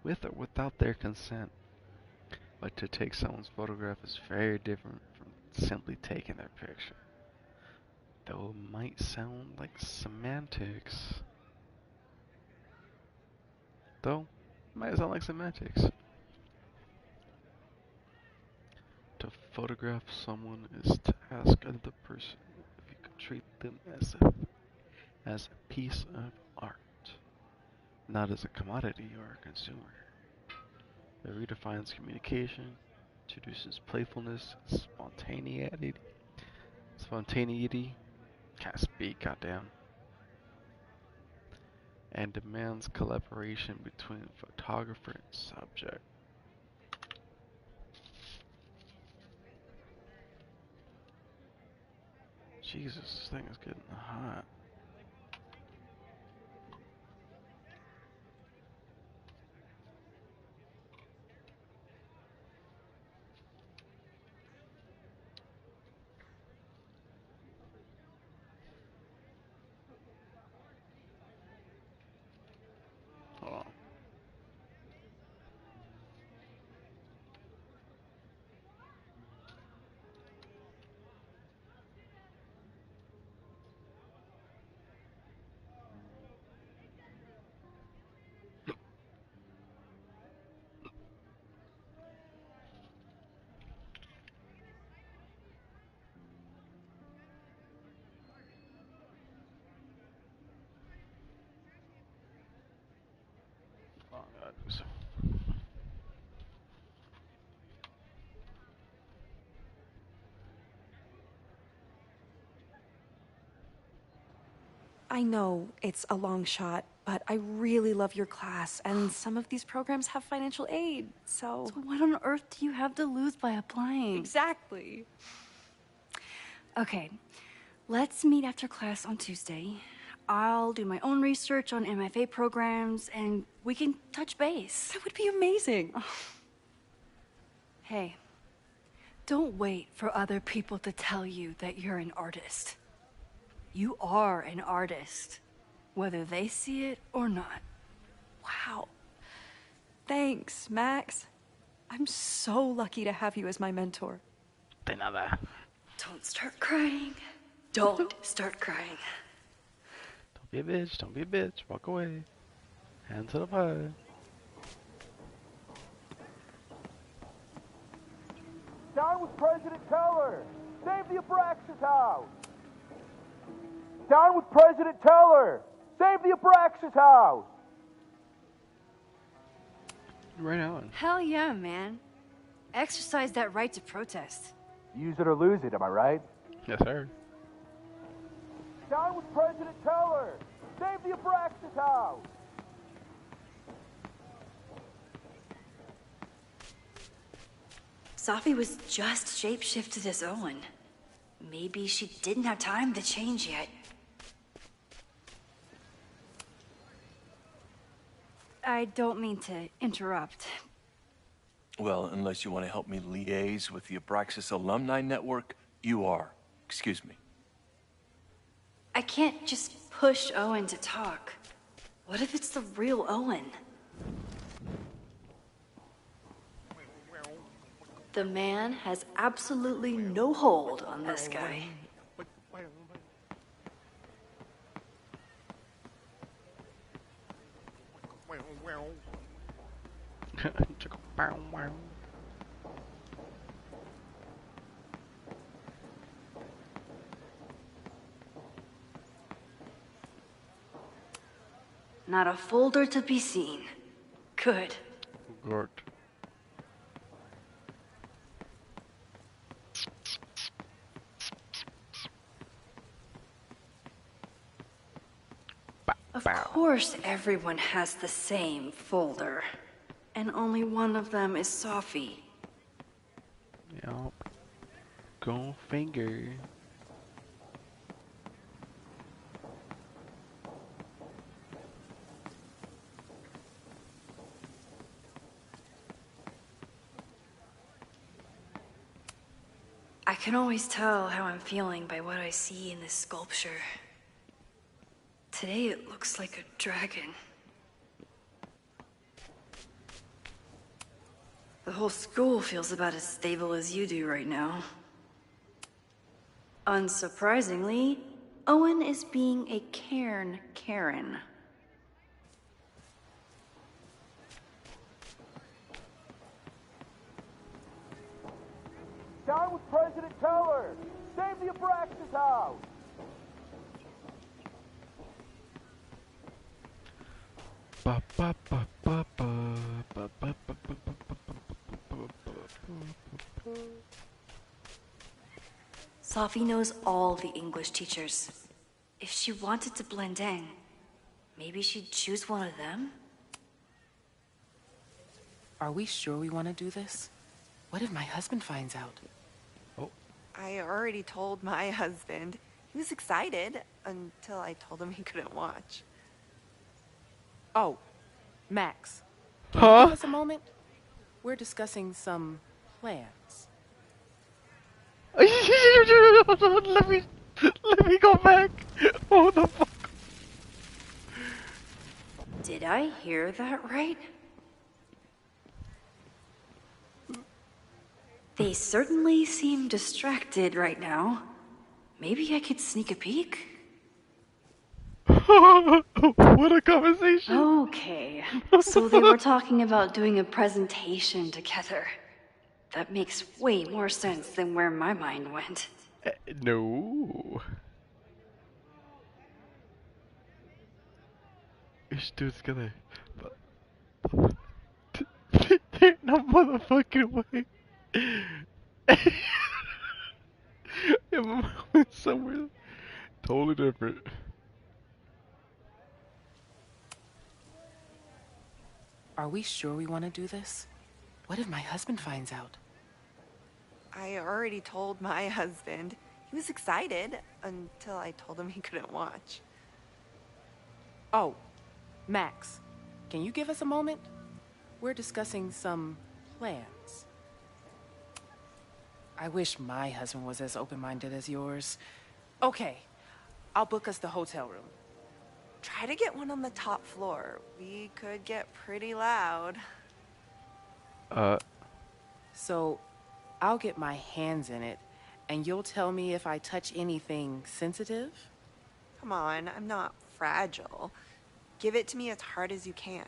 [SPEAKER 1] with or without their consent. But to take someone's photograph is very different from simply taking their picture. Though it might sound like semantics. To photograph someone is to ask another person if you could treat them as a piece of art, not as a commodity or a consumer. It redefines communication, introduces playfulness, spontaneity, can't speak, goddamn, and demands collaboration between photographer and subject. Jesus, this thing is getting hot. Hold on. Oh, God.
[SPEAKER 10] I know it's a long shot, but I really love your class, and some of these programs have financial aid, so...
[SPEAKER 2] So what on earth do you have to lose by applying?
[SPEAKER 10] Exactly.
[SPEAKER 2] Okay, let's meet after class on Tuesday. I'll do my own research on MFA programs, and we can touch base.
[SPEAKER 10] That would be amazing.
[SPEAKER 2] Hey, don't wait for other people to tell you that you're an artist. You are an artist, whether they see it or not.
[SPEAKER 10] Wow. Thanks, Max. I'm so lucky to have you as my mentor.
[SPEAKER 1] De nada.
[SPEAKER 2] Don't start crying. Don't start crying.
[SPEAKER 1] Be a bitch. Don't be a bitch. Walk away. Hand to the pie.
[SPEAKER 6] Down with President Teller! Save the Abraxas house! Down with President Teller! Save the Abraxas house!
[SPEAKER 1] Right on.
[SPEAKER 2] Hell yeah, man. Exercise that right to protest.
[SPEAKER 6] Use it or lose it, am I right?
[SPEAKER 1] Yes, sir.
[SPEAKER 6] Down with President Teller! Save the Abraxas house!
[SPEAKER 2] Sophie was just shapeshifted as Owen. Maybe she didn't have time to change yet. I don't mean to interrupt.
[SPEAKER 7] Well, unless you want to help me liaise with the Abraxas Alumni Network, you are. Excuse me.
[SPEAKER 2] I can't just push Owen to talk. What if it's the real Owen? The man has absolutely no hold on this guy. Not a folder to be seen. Good.
[SPEAKER 1] Good.
[SPEAKER 2] Of course everyone has the same folder. And only one of them is Sophie.
[SPEAKER 1] Yup. Go finger.
[SPEAKER 2] I can always tell how I'm feeling by what I see in this sculpture. Today it looks like a dragon. The whole school feels about as stable as you do right now. Unsurprisingly, Owen is being a cairn Karen.
[SPEAKER 6] Down with President Teller! Save the Abraxas house!
[SPEAKER 1] Ba ba ba ba ba ba ba ba ba ba ba.
[SPEAKER 2] Sophie knows all the English teachers. If she wanted to blend in, maybe she'd choose one of them?
[SPEAKER 11] Are we sure we want to do this? What if my husband finds out?
[SPEAKER 12] I already told my husband. He was excited until I told him he couldn't watch.
[SPEAKER 11] Oh, Max. Can you give us a moment? We're discussing some plans.
[SPEAKER 1] let me go back. Oh the fuck.
[SPEAKER 2] Did I hear that right? They certainly seem distracted right now. Maybe I could sneak a peek?
[SPEAKER 1] What a conversation.
[SPEAKER 2] Okay, so they were talking about doing a presentation together. That makes way more sense than where my mind went.
[SPEAKER 1] No. We should do it together. There's no motherfucking way. Yeah, my mind went somewhere totally different.
[SPEAKER 11] Are we sure we want to do this? What if my husband finds out?
[SPEAKER 12] I already told my husband. He was excited until I told him he couldn't watch.
[SPEAKER 11] Oh, Max. Can you give us a moment? We're discussing some plans. I wish my husband was as open-minded as yours. Okay, I'll book us the hotel room.
[SPEAKER 12] Try to get one on the top floor. We could get pretty loud.
[SPEAKER 11] So, I'll get my hands in it, and you'll tell me if I touch anything sensitive?
[SPEAKER 12] Come on, I'm not fragile. Give it to me as hard as you can.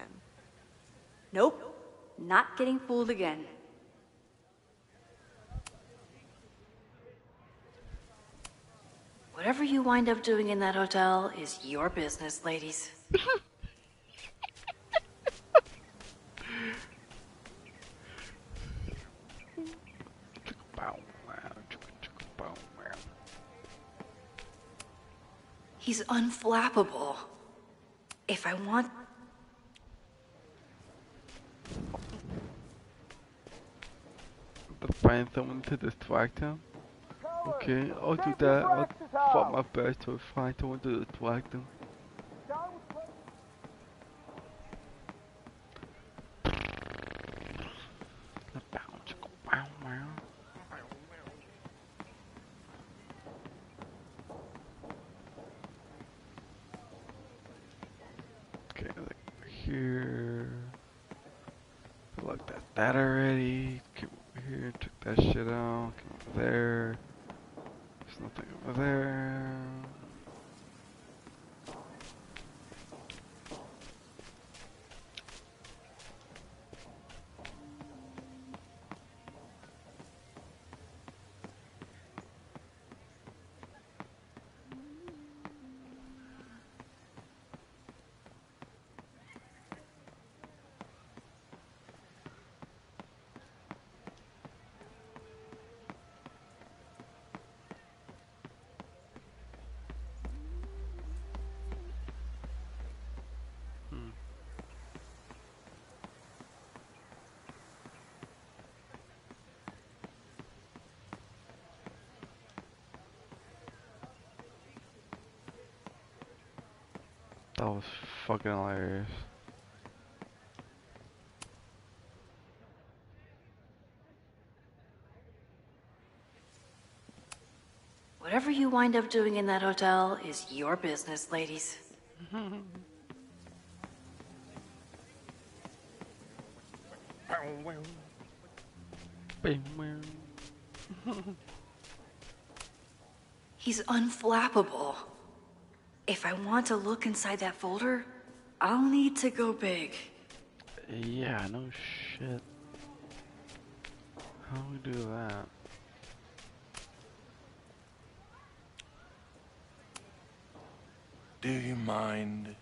[SPEAKER 2] Nope. Not getting fooled again. Whatever you wind up doing in that hotel is your business, ladies. He's unflappable. If I want...
[SPEAKER 1] To find someone to distract him? Okay, I'll do that. I'll fight my best to find someone to distract him. Okay, like here. Looked at that already. Came over here, took that shit out. Came over there. There's nothing over there. That was fucking hilarious.
[SPEAKER 2] Whatever you wind up doing in that hotel is your business, ladies. He's unflappable. If I want to look inside that folder, I'll need to go big.
[SPEAKER 1] Yeah, no shit. How do we do that?
[SPEAKER 7] Do you mind?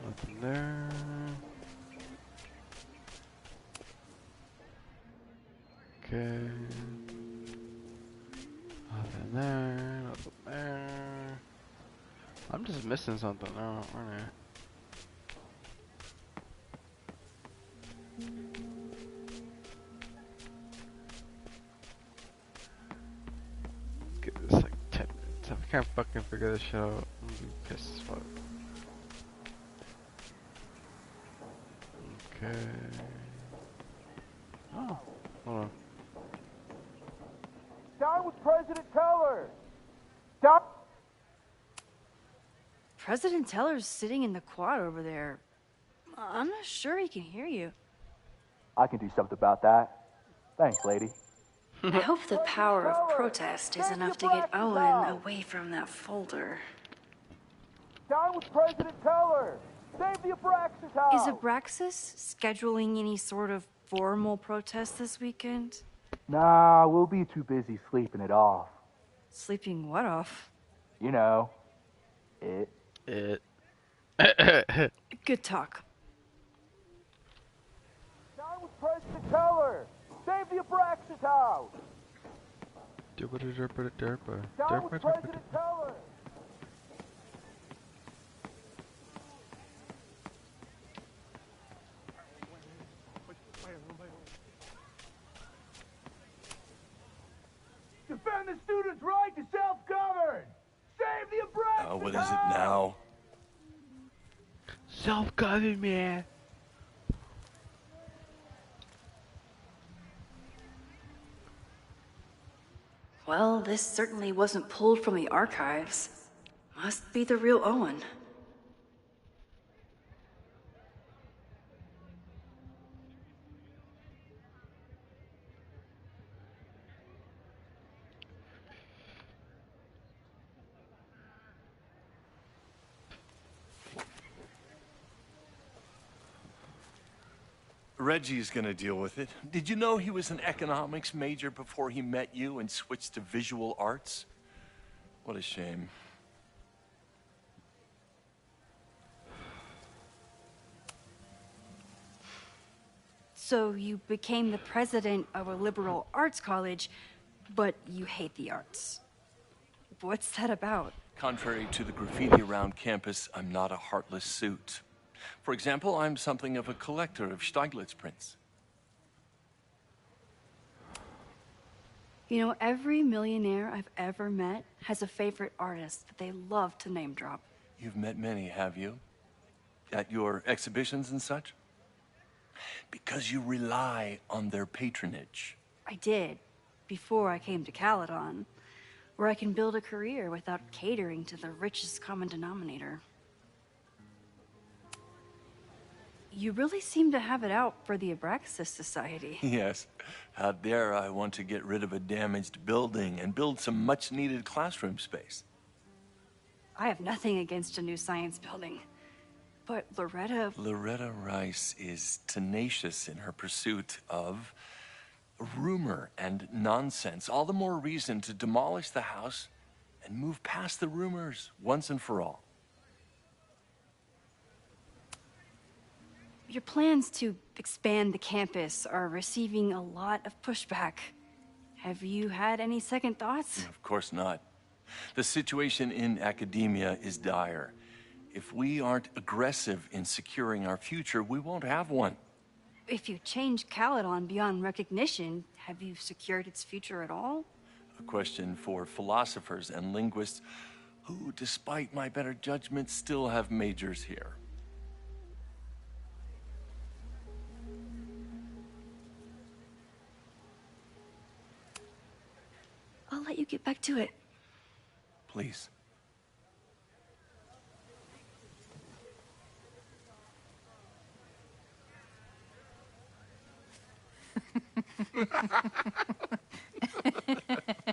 [SPEAKER 1] Nothing there. Okay. Nothing there. Nothing there. I'm just missing something now, aren't I? Give this like 10 minutes. If I can't fucking figure this shit out, I'm gonna be pissed as fuck. Okay. Oh, hold on.
[SPEAKER 6] Down with President Teller! Down!
[SPEAKER 2] President Teller's sitting in the quad over there. I'm not sure he can hear you.
[SPEAKER 6] I can do something about that. Thanks, lady.
[SPEAKER 2] I hope the power of protest is enough to get Owen away from that folder.
[SPEAKER 6] Down with President Teller! Save the Abraxas house!
[SPEAKER 2] Is Abraxas scheduling any sort of formal protest this weekend?
[SPEAKER 6] Nah, we'll be too busy sleeping it off.
[SPEAKER 2] Sleeping what off?
[SPEAKER 6] You know, it.
[SPEAKER 2] Good talk.
[SPEAKER 6] Down with President Teller! Save the Abraxas house! Down with President Teller! Defend the students' right to self-govern! Save the Abraxas
[SPEAKER 7] What is it now?
[SPEAKER 1] Self-government, man.
[SPEAKER 2] Well, this certainly wasn't pulled from the archives. Must be the real Owen.
[SPEAKER 7] Reggie's gonna deal with it. Did you know he was an economics major before he met you and switched to visual arts? What a shame.
[SPEAKER 2] So you became the president of a liberal arts college, but you hate the arts. What's that about?
[SPEAKER 7] Contrary to the graffiti around campus, I'm not a heartless suit. For example, I'm something of a collector of Stieglitz prints.
[SPEAKER 2] You know, every millionaire I've ever met has a favorite artist that they love to name drop.
[SPEAKER 7] You've met many, have you? At your exhibitions and such? Because you rely on their patronage.
[SPEAKER 2] I did, before I came to Caledon, where I can build a career without catering to the richest common denominator. You really seem to have it out for the Abraxas Society.
[SPEAKER 7] Yes. Out there, I want to get rid of a damaged building and build some much-needed classroom space.
[SPEAKER 2] I have nothing against a new science building. But
[SPEAKER 7] Loretta Rice is tenacious in her pursuit of rumor and nonsense. All the more reason to demolish the house and move past the rumors once and for all.
[SPEAKER 2] Your plans to expand the campus are receiving a lot of pushback. Have you had any second thoughts?
[SPEAKER 7] Of course not. The situation in academia is dire. If we aren't aggressive in securing our future, we won't have one.
[SPEAKER 2] If you change Caledon beyond recognition, have you secured its future at all?
[SPEAKER 7] A question for philosophers and linguists who, despite my better judgment, still have majors here.
[SPEAKER 2] I'll let you get back to it.
[SPEAKER 7] Please.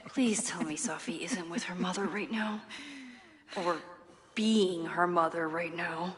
[SPEAKER 2] Please tell me Sophie isn't with her mother right now. Or being her mother right now.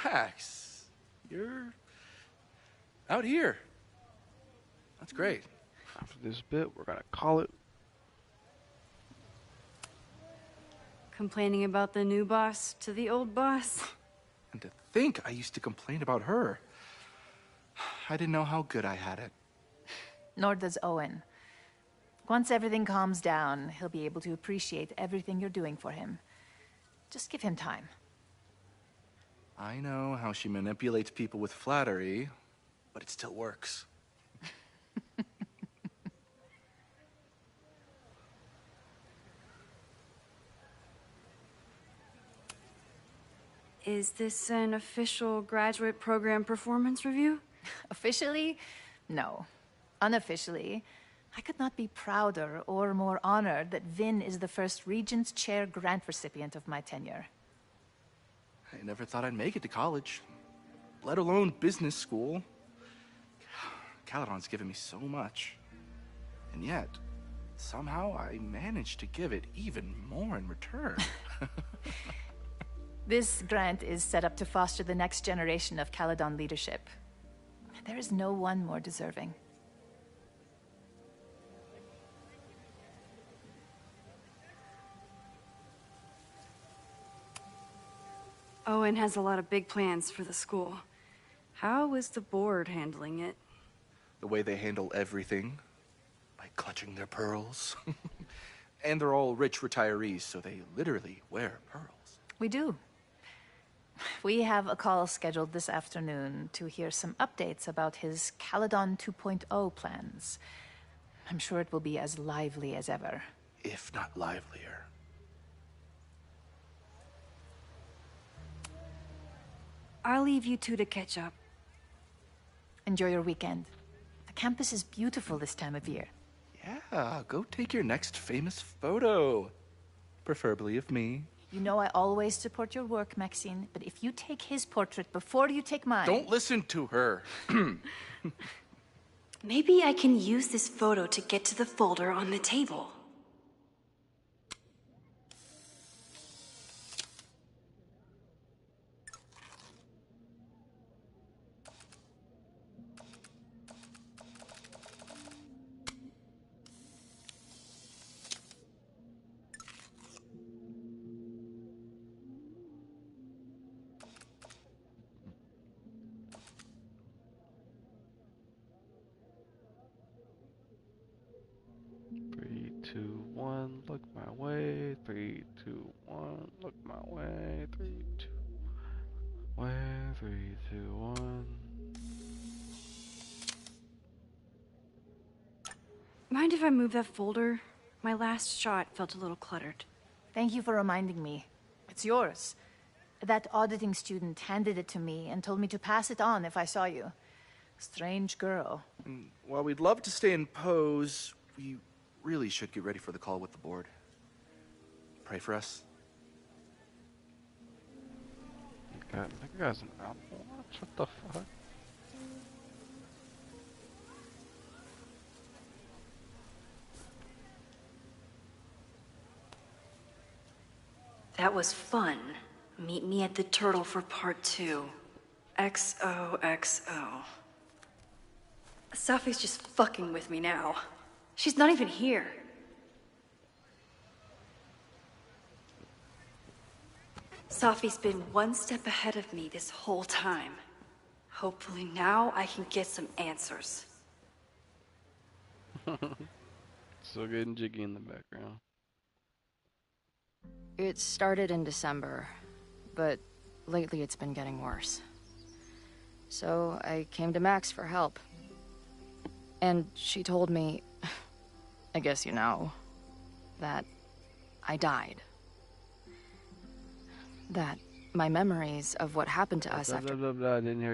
[SPEAKER 4] Max, you're out here. That's great.
[SPEAKER 1] After this bit, we're gonna call it.
[SPEAKER 2] Complaining about the new boss to the old boss.
[SPEAKER 4] And to think I used to complain about her. I didn't know how good I had it.
[SPEAKER 13] Nor does Owen. Once everything calms down, he'll be able to appreciate everything you're doing for him. Just give him time.
[SPEAKER 4] I know how she manipulates people with flattery, but it still works.
[SPEAKER 2] Is this an official graduate program performance review?
[SPEAKER 13] Officially? No. Unofficially, I could not be prouder or more honored that Vin is the first Regents Chair grant recipient of my tenure.
[SPEAKER 4] I never thought I'd make it to college, let alone business school. Caledon's given me so much. And yet, somehow I managed to give it even more in return.
[SPEAKER 13] This grant is set up to foster the next generation of Caledon leadership. There is no one more deserving.
[SPEAKER 2] Owen has a lot of big plans for the school. How is the board handling it?
[SPEAKER 4] The way they handle everything, by clutching their pearls. And they're all rich retirees, so they literally wear pearls.
[SPEAKER 13] We do. We have a call scheduled this afternoon to hear some updates about his Caledon 2.0 plans. I'm sure it will be as lively as ever.
[SPEAKER 4] If not livelier.
[SPEAKER 2] I'll leave you two to catch up.
[SPEAKER 13] Enjoy your weekend. The campus is beautiful this time of year.
[SPEAKER 4] Yeah, go take your next famous photo. Preferably of me.
[SPEAKER 13] You know I always support your work, Maxine, but if you take his portrait before you take mine...
[SPEAKER 4] Don't listen to her.
[SPEAKER 2] Maybe I can use this photo to get to the folder on the table.
[SPEAKER 1] Three, two, one, look my way. 3, 2, 1, look my way. 3, 2, way. 3, 2, 1.
[SPEAKER 2] Mind if I move that folder? My last shot felt a little cluttered.
[SPEAKER 13] Thank you for reminding me. It's yours. That auditing student handed it to me and told me to pass it on if I saw you. Strange girl.
[SPEAKER 4] While we'd love to stay in pose, we really should get ready for the call with the board. Pray for us.
[SPEAKER 1] That guy's an Apple Watch? What the fuck?
[SPEAKER 2] That was fun. Meet me at the Turtle for part 2. XOXO. Safi's just fucking with me now. She's not even here. Safi's been one step ahead of me this whole time. Hopefully now I can get some answers.
[SPEAKER 1] Still getting jiggy in the background.
[SPEAKER 3] It started in December, but lately it's been getting worse. So I came to Max for help. And she told me, I guess you know, that I died. That my memories of what happened to us after...
[SPEAKER 1] I didn't hear you.